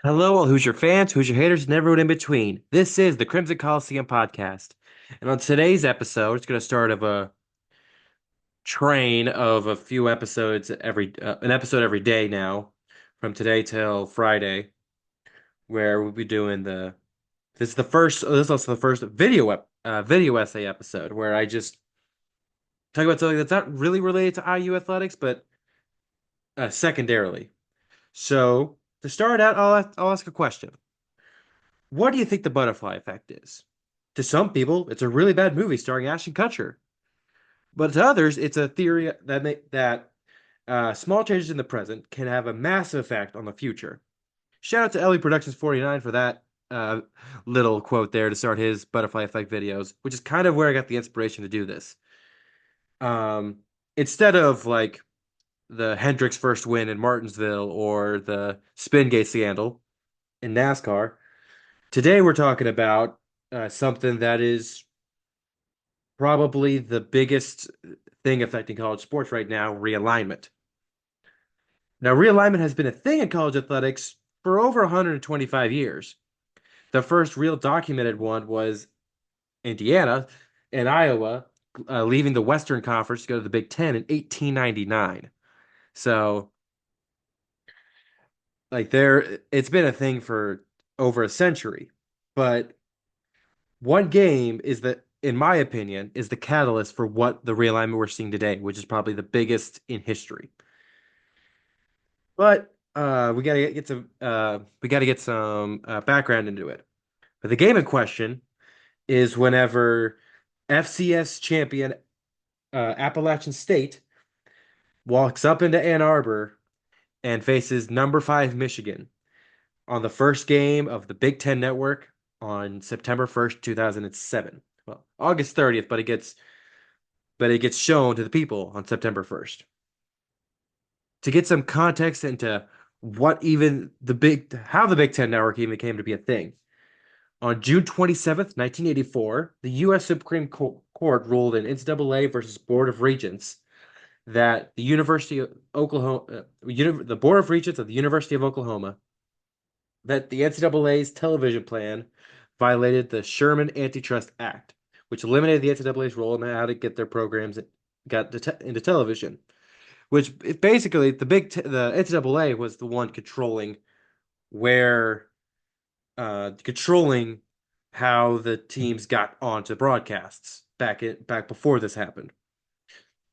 Hello, all Hoosier fans, Hoosier haters, and everyone in between. This is the Crimson Coliseum podcast. And on today's episode, it's going to start of a train of a few episodes an episode every day now, from today till Friday, where we'll be doing this is also the first video essay episode where I just talk about something that's not really related to IU athletics, but secondarily. So to start out, I'll ask a question. What do you think the butterfly effect is? To some people, it's a really bad movie starring Ashton Kutcher, but to others, it's a theory that small changes in the present can have a massive effect on the future. Shout out to Ellie Productions 49 for that little quote there to start his butterfly effect videos, which is kind of where I got the inspiration to do this. Um, Instead of like the Hendricks first win in Martinsville or the Spingate scandal in NASCAR, today we're talking about something that is probably the biggest thing affecting college sports right now, realignment. Now, realignment has been a thing in college athletics for over 125 years. The first real documented one was Indiana and Iowa leaving the Western Conference to go to the Big Ten in 1899. So, it's been a thing for over a century. But one game is that, in my opinion, is the catalyst for what the realignment we're seeing today, which is probably the biggest in history. But we gotta get some background into it. But the game in question is whenever FCS champion Appalachian State walks up into Ann Arbor and faces number five Michigan on the first game of the Big Ten Network on September 1st, 2007. Well, August 30th, but it gets shown to the people on September 1st. To get some context into what even how the Big Ten Network even came to be a thing. On June 27th, 1984, the U.S. Supreme Court ruled in NCAA versus Board of Regents that the University of Oklahoma, the Board of Regents of the University of Oklahoma, that the NCAA's television plan violated the Sherman Antitrust Act, which eliminated the NCAA's role in how to get their programs into television. Which basically the NCAA was the one where controlling how the teams got onto broadcasts back before this happened.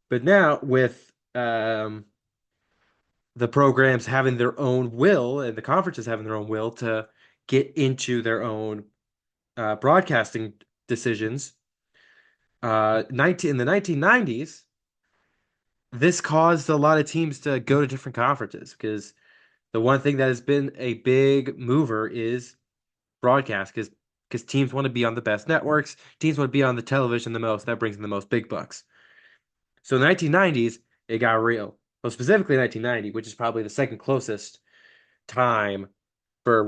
But now with the programs having their own will and the conferences having their own will to get into their own broadcasting decisions, 1990s, this caused a lot of teams to go to different conferences because the one thing that has been a big mover is broadcast because teams want to be on the best networks. Teams want to be on the television the most. That brings in the most big bucks. So in the 1990s, it got real. Well, specifically 1990, which is probably the second closest time for a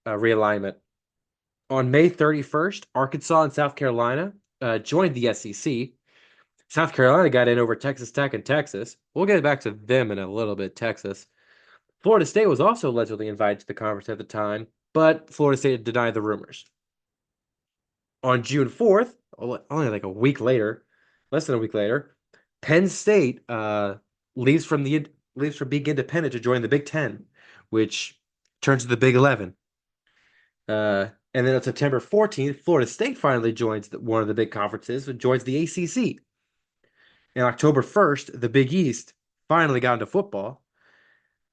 realignment. On May 31st, Arkansas and South Carolina joined the SEC. South Carolina got in over Texas Tech and Texas. We'll get back to them in a little bit, Texas. Florida State was also allegedly invited to the conference at the time, but Florida State denied the rumors. On June 4th, only like a week later, less than a week later, Penn State leaves from being independent to join the Big Ten, which turns to the Big 11. And then on September 14th, Florida State finally joins one of the big conferences and joins the ACC. And October 1st, the Big East finally got into football.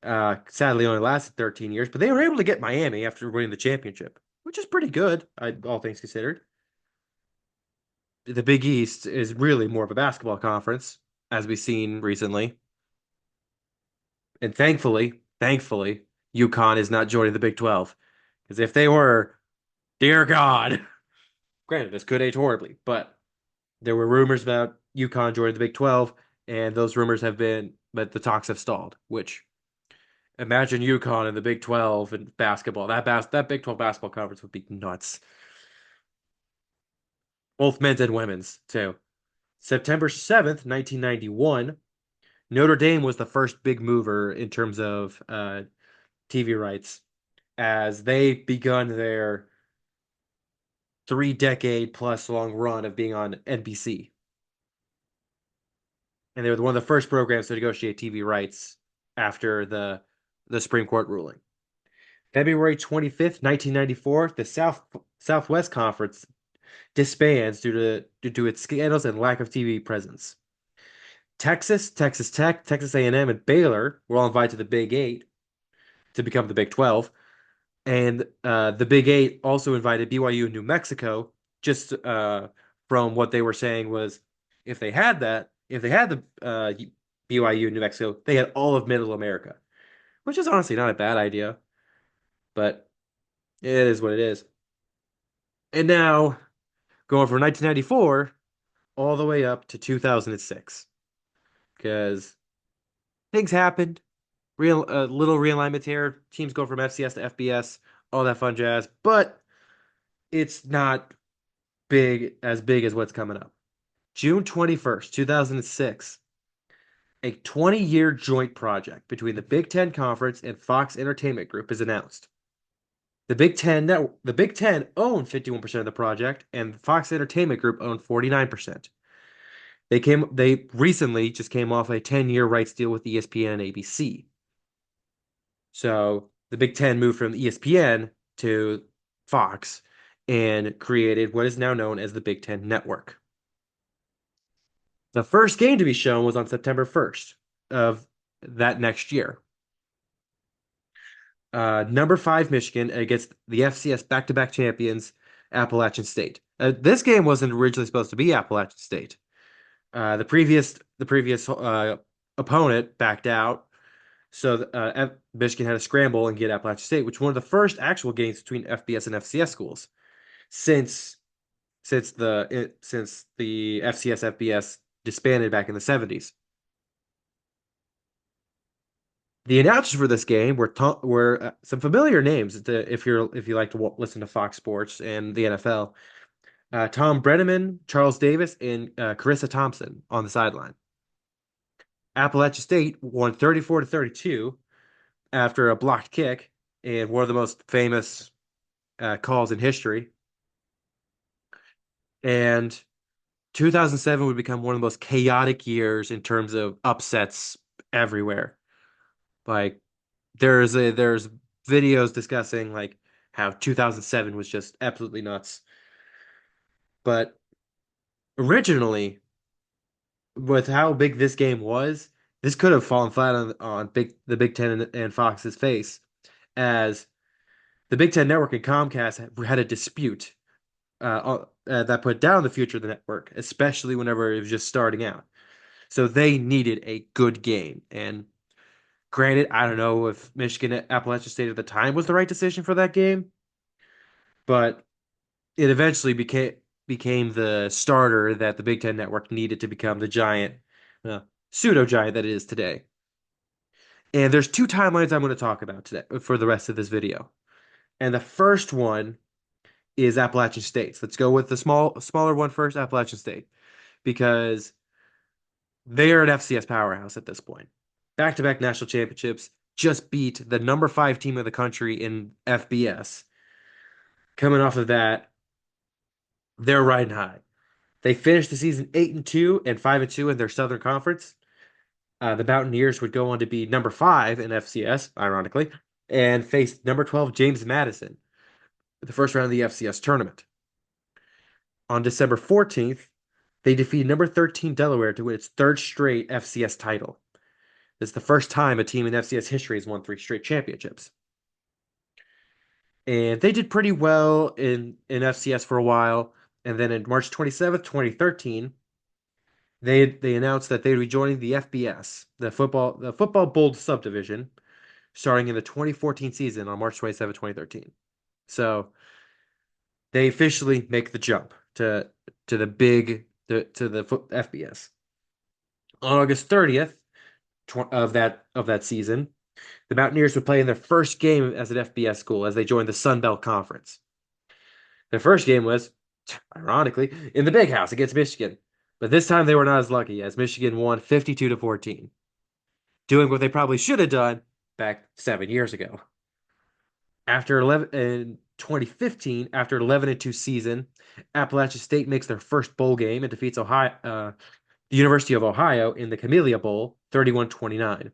Sadly, only lasted 13 years, but they were able to get Miami after winning the championship, which is pretty good, all things considered. The Big East is really more of a basketball conference, as we've seen recently. And thankfully, UConn is not joining the Big 12. Because if they were, dear God, granted, this could age horribly, but there were rumors about UConn joining the Big 12, and but the talks have stalled, which imagine UConn in the Big 12 and basketball. That Big 12 basketball conference would be nuts. Both men's and women's, too. September 7th, 1991, Notre Dame was the first big mover in terms of TV rights. as they begun their 3 decade plus long run of being on NBC. And they were one of the first programs to negotiate TV rights after the Supreme Court ruling. February 25th, 1994, the Southwest Conference disbands due to its scandals and lack of TV presence. Texas, Texas Tech, Texas A&M, and Baylor were all invited to the Big Eight to become the Big 12. And the Big Eight also invited BYU and New Mexico, just from what they were saying was if they had the BYU and New Mexico, they had all of Middle America, which is honestly not a bad idea, but it is what it is. And now going from 1994 all the way up to 2006, because things happened. Little realignment here. Teams go from FCS to FBS, all that fun jazz, but it's not big as what's coming up. June 21st, 2006, a 20-year joint project between the Big Ten Conference and Fox Entertainment Group is announced. The Big Ten owned 51% of the project, and Fox Entertainment Group owned 49%. They recently just came off a 10-year rights deal with ESPN and ABC. So the Big Ten moved from ESPN to Fox and created what is now known as the Big Ten Network. The first game to be shown was on September 1st of that next year. Number 5 Michigan against the FCS back-to-back champions Appalachian State. This game wasn't originally supposed to be Appalachian State. The previous opponent backed out, so Michigan had to scramble and get Appalachian State, which was one of the first actual games between FBS and FCS schools since the FCS FBS disbanded back in the 70s. The announcers for this game were some familiar names if you like to listen to Fox Sports and the NFL. Tom Brenneman, Charles Davis, and Carissa Thompson on the sideline. Appalachian State won 34-32 after a blocked kick and one of the most famous calls in history. And 2007 would become one of the most chaotic years in terms of upsets everywhere. Like there's videos discussing like how 2007 was just absolutely nuts. But originally, with how big this game was, this could have fallen flat on the Big Ten and Fox's face, as the Big Ten Network and Comcast had a dispute that put down the future of the network, especially whenever it was just starting out. So they needed a good game. And granted, I don't know if Michigan Appalachian State at the time was the right decision for that game, but it eventually became the starter that the Big Ten Network needed to become the giant, pseudo giant that it is today. And there's 2 timelines I'm going to talk about today for the rest of this video. And the first one is Appalachian State. Let's go with the smaller one first, Appalachian State, because they are an FCS powerhouse at this point. Back-to-back national championships, just beat the number 5 team of the country in FBS. Coming off of that, they're riding high. They finished the season 8-2 and 5-2 in their Southern Conference. The Mountaineers would go on to be number 5 in FCS, ironically, and face number 12 James Madison, the first round of the FCS tournament. On December 14th, they defeated number 13 Delaware to win its 3rd straight FCS title. It's the first time a team in FCS history has won 3 straight championships. And they did pretty well in FCS for a while. And then on March 27th, 2013, they announced that they would be joining the FBS, the football bowl subdivision, starting in the 2014 season on March 27th, 2013. So they officially make the jump to the FBS. On August 30th of that season, the Mountaineers would play in their first game as an FBS school as they joined the Sun Belt Conference. Their first game was, ironically, in the Big House against Michigan. But this time they were not as lucky, as Michigan won 52-14, doing what they probably should have done back 7 years ago. After 11 in 2015, after 11-2 season, Appalachian State makes their first bowl game and defeats the University of Ohio in the Camellia Bowl 31-29.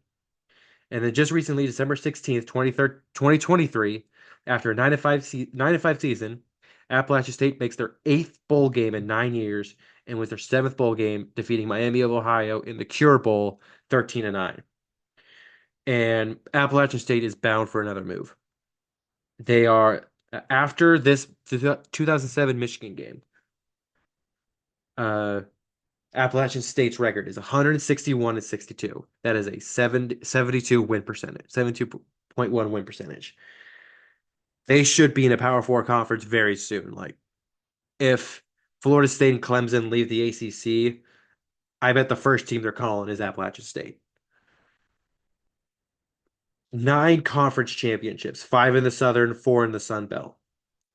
And then just recently, December 16th, 2023, after a 9-5 season, Appalachian State makes their eighth bowl game in 9 years and was their seventh bowl game, defeating Miami of Ohio in the Cure Bowl 13-9. And Appalachian State is bound for another move. They are after this 2007 Michigan game. Uh, Appalachian State's record is 161-62. That is a 72 win percentage, 72.1 win percentage. They should be in a Power Four conference very soon. Like if Florida State and Clemson leave the ACC, I bet the first team they're calling is Appalachian State. 9 conference championships, 5 in the Southern, 4 in the Sun Belt,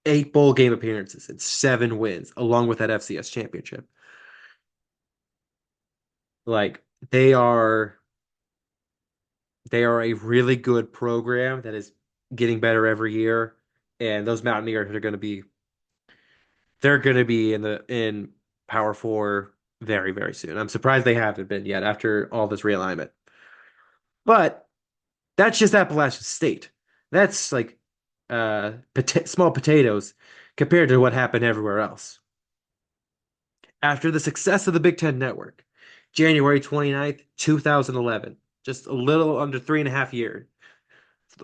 8 bowl game appearances, and 7 wins, along with that FCS championship. Like they are a really good program that is getting better every year, and those Mountaineers are going to be they're going to be in Power Four very, very soon. I'm surprised they haven't been yet after all this realignment. But that's just Appalachian State. That's like small potatoes compared to what happened everywhere else. After the success of the Big Ten Network, January 29th, 2011, just a little under 3.5 years,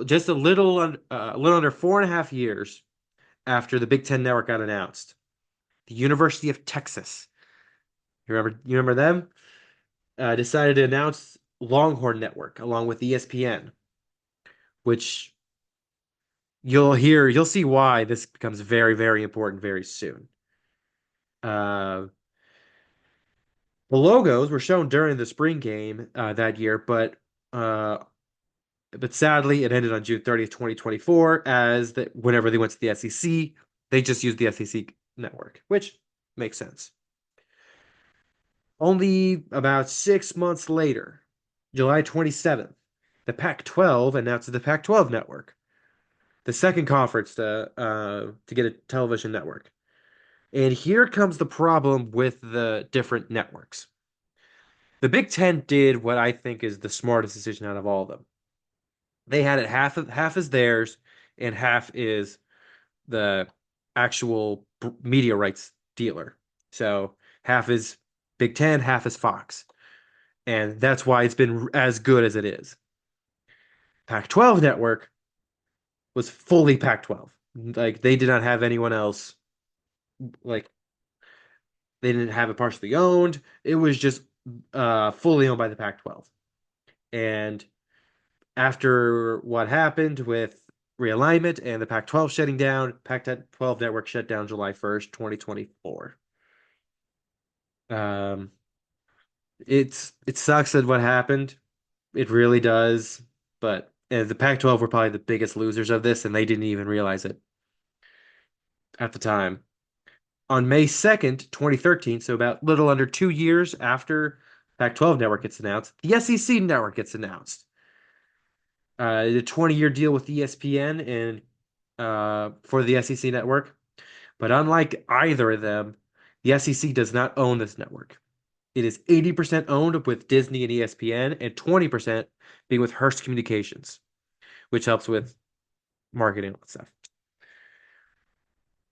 just a little under 4.5 years after the Big Ten Network got announced, the University of Texas, you remember them, decided to announce Longhorn Network along with ESPN, which you'll see why this becomes very, very important very soon. Uh, the logos were shown during the spring game that year, but sadly, it ended on June 30th, 2024, as whenever they went to the SEC, they just used the SEC network, which makes sense. Only about 6 months later, July 27th, the Pac-12 announces the Pac-12 network, the second conference to get a television network. And here comes the problem with the different networks. The Big Ten did what I think is the smartest decision out of all of them. They had it half is theirs and half is the actual media rights dealer. So half is Big Ten, half is Fox. And that's why it's been as good as it is. Pac-12 network was fully Pac-12. Like they did not have anyone else. Like they didn't have it partially owned. It was just fully owned by the Pac-12. And after what happened with realignment and the Pac-12 shutting down, Pac-12 network shut down July 1st, 2024. It sucks that what happened. It really does. But the Pac-12 were probably the biggest losers of this, and they didn't even realize it at the time. On May 2nd, 2013, so about little under 2 years after Pac-12 network gets announced, the SEC network gets announced. The 20-year deal with ESPN and for the SEC network. But unlike either of them, the SEC does not own this network. It is 80% owned with Disney and ESPN and 20% being with Hearst Communications, which helps with marketing and stuff.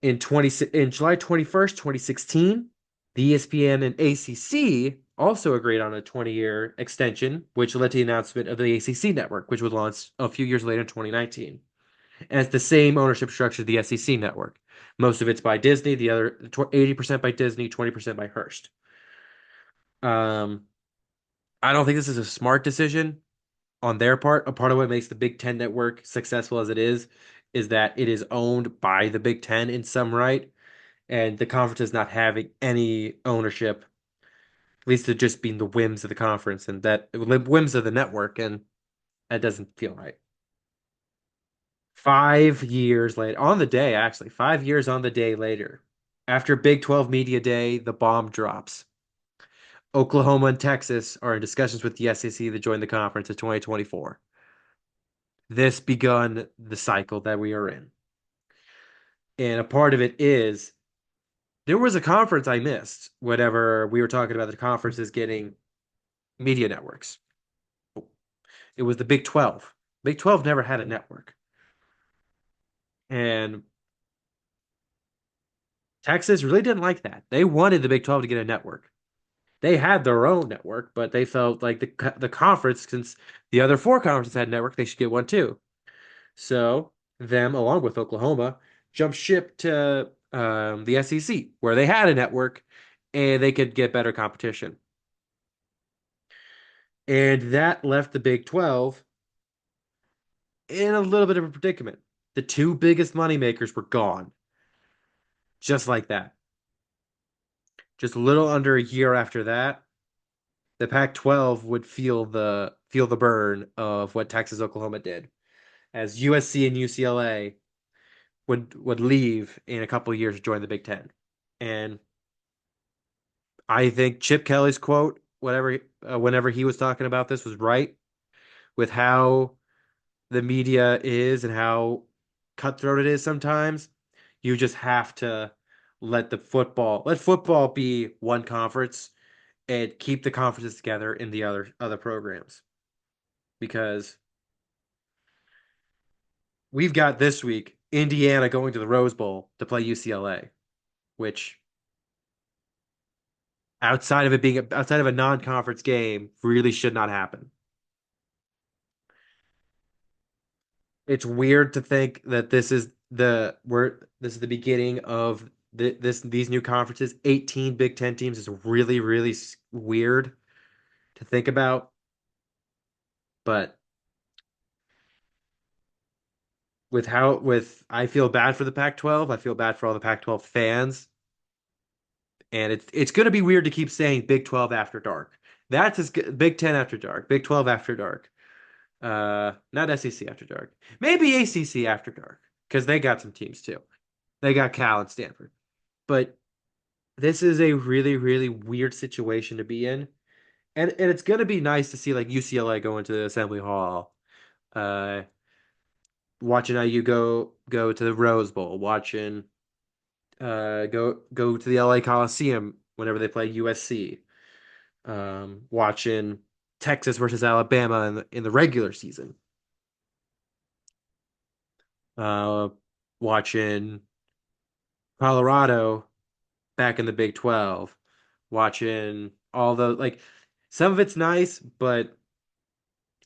In July 21st, 2016, the ESPN and ACC also agreed on a 20-year extension, which led to the announcement of the ACC network, which was launched a few years later in 2019. And it's the same ownership structure of the SEC network. Most of it's by Disney, the other 80% by Disney, 20% by Hearst. I don't think this is a smart decision on their part. A part of what makes the Big Ten network successful as it is that it is owned by the Big Ten in some right, and the conference is not having any ownership, at least it just being the whims of the conference and that whims of the network, and that doesn't feel right. 5 years later, on the day, actually, 5 years on the day later, after Big 12 Media Day, the bomb drops. Oklahoma and Texas are in discussions with the SEC to join the conference in 2024. this begun the cycle that we are in. And a part of it is there was a conference I missed whenever we were talking about the conferences getting media networks. It was the Big 12. Big 12 never had a network. And Texas really didn't like that. They wanted the Big 12 to get a network. They had their own network, but they felt like the conference, since the other four conferences had network, they should get one too. So them, along with Oklahoma, jumped ship to the SEC, where they had a network and they could get better competition. And that left the Big 12 in a little bit of a predicament. The two biggest moneymakers were gone, just like that. Just a little under a year after that, the Pac-12 would feel the burn of what Texas Oklahoma did, as USC and UCLA would leave in a couple of years to join the Big Ten. And I think Chip Kelly's quote, whenever he was talking about this, was right with how the media is and how cutthroat it is sometimes. You just have to let football be one conference and keep the conferences together in the other programs. Because we've got this week Indiana going to the Rose Bowl to play UCLA, which outside of a non-conference game really should not happen. It's weird to think that this is the beginning of these new conferences. 18 Big Ten teams is really, really weird to think about. But with I feel bad for the Pac-12. I feel bad for all the Pac-12 fans, and it's going to be weird to keep saying Big 12 after dark. That's Big 10 after dark, Big 12 after dark. Not SEC after dark. Maybe ACC after dark because they got some teams too. They got Cal and Stanford. But this is a really, really weird situation to be in. And it's gonna be nice to see like UCLA go into the Assembly Hall, uh, watching IU go to the Rose Bowl, watching go to the LA Coliseum whenever they play USC, watching Texas versus Alabama in the regular season, uh, watching Colorado back in the Big 12, watching all the like some of it's nice, but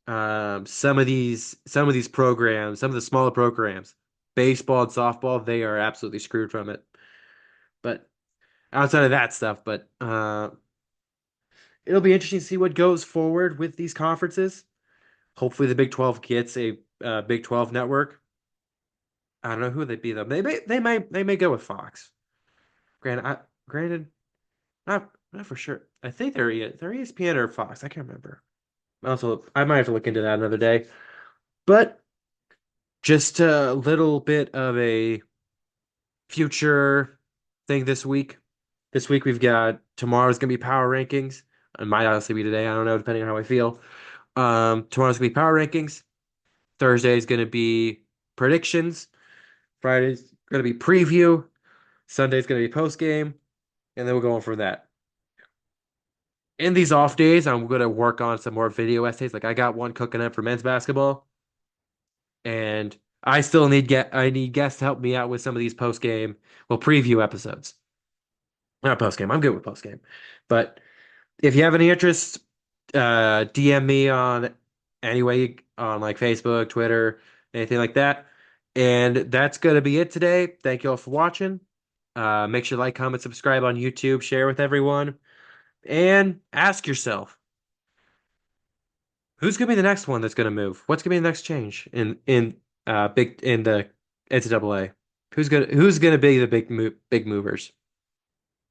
some of these programs, some of the smaller programs, baseball and softball, they are absolutely screwed from it. But outside of that stuff, but it'll be interesting to see what goes forward with these conferences. Hopefully, the Big 12 gets a Big 12 network. I don't know who they'd be though. They may go with Fox. Granted, not for sure. I think they're ESPN or Fox. I can't remember. Also, I might have to look into that another day. But just a little bit of a future thing this week. This week we've got tomorrow's gonna be power rankings. It might honestly be today. I don't know, depending on how I feel. Tomorrow's gonna be power rankings. Thursday is gonna be predictions. Friday's gonna be preview. Sunday's gonna be post game, and then we'll go on from that. In these off days, I'm gonna work on some more video essays. Like I got one cooking up for men's basketball, and I need guests to help me out with some of these post game, well, preview episodes. Not post game. I'm good with post game, but if you have any interest, DM me on anyway on like Facebook, Twitter, anything like that. And that's gonna be it today. Thank you all for watching. Make sure to like, comment, subscribe on YouTube, share with everyone, and ask yourself, who's gonna be the next one that's gonna move? What's gonna be the next change in the NCAA? Who's gonna be the big movers?